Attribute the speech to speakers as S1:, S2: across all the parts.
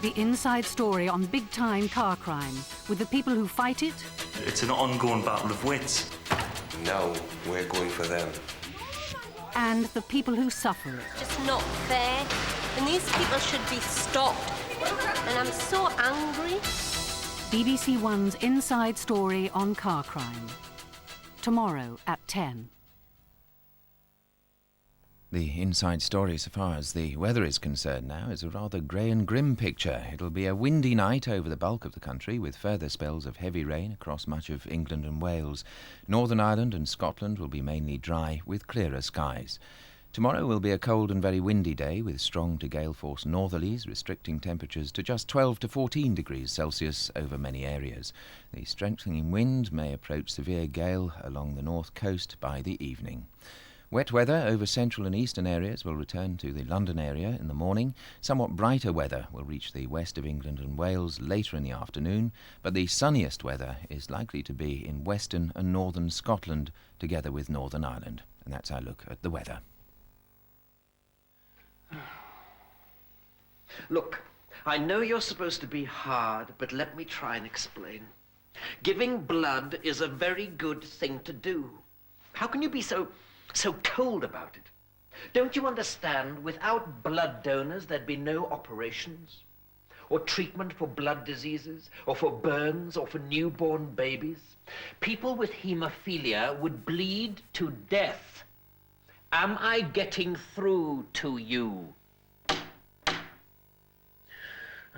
S1: The inside story on big-time car crime, with the people who fight it.
S2: It's an ongoing battle of wits.
S3: Now we're going for them.
S1: And the people who suffer it.
S4: It's just not fair, and these people should be stopped. And I'm so angry.
S1: BBC One's inside story on car crime. Tomorrow at 10.
S5: The inside story, so far as the weather is concerned now, is a rather grey and grim picture. It'll be a windy night over the bulk of the country, with further spells of heavy rain across much of England and Wales. Northern Ireland and Scotland will be mainly dry, with clearer skies. Tomorrow will be a cold and very windy day, with strong to gale-force northerlies, restricting temperatures to just 12 to 14 degrees Celsius over many areas. The strengthening wind may approach severe gale along the north coast by the evening. Wet weather over central and eastern areas will return to the London area in the morning. Somewhat brighter weather will reach the west of England and Wales later in the afternoon, but the sunniest weather is likely to be in western and northern Scotland, together with Northern Ireland. And that's our look at the weather.
S6: Look, I know you're supposed to be hard, but let me try and explain. Giving blood is a very good thing to do. How can you be so cold about it? Don't you understand, without blood donors, there'd be no operations, or treatment for blood diseases, or for burns, or for newborn babies? People with haemophilia would bleed to death. Am I getting through to you?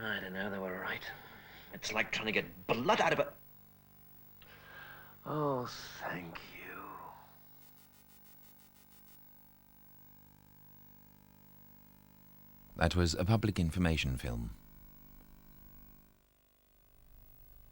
S6: I don't know, they were right. It's like trying to get blood out of a... Oh, thank you.
S5: That was a public information film.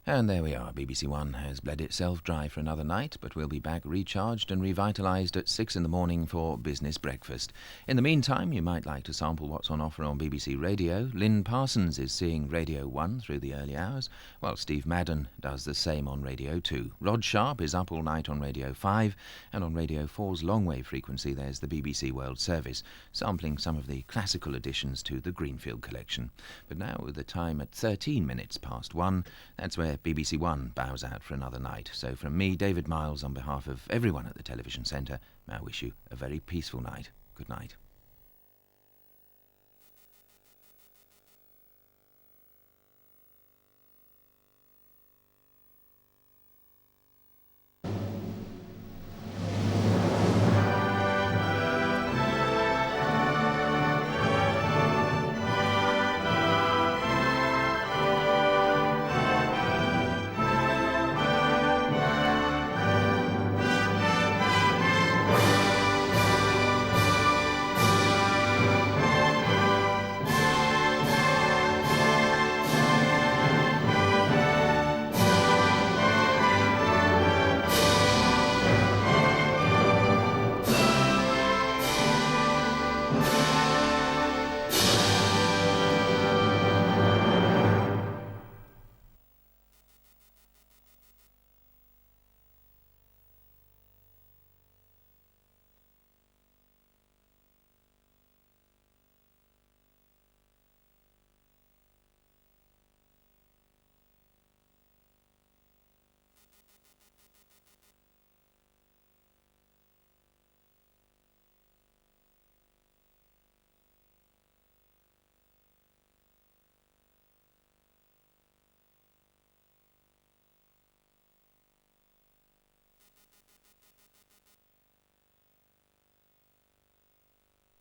S5: And there we are. BBC One has bled itself dry for another night, but we'll be back recharged and revitalised at 6 in the morning for business breakfast. In the meantime, you might like to sample what's on offer on BBC Radio. Lynn Parsons is seeing Radio 1 through the early hours, while Steve Madden does the same on Radio 2. Rod Sharp is up all night on Radio 5, and on Radio 4's long-wave frequency there's the BBC World Service, sampling some of the classical additions to the Greenfield collection. But now, with the time at 13 minutes past 1, that's where BBC One bows out for another night. So from me, David Miles, on behalf of everyone at the Television Centre, may I wish you a very peaceful night. Good night.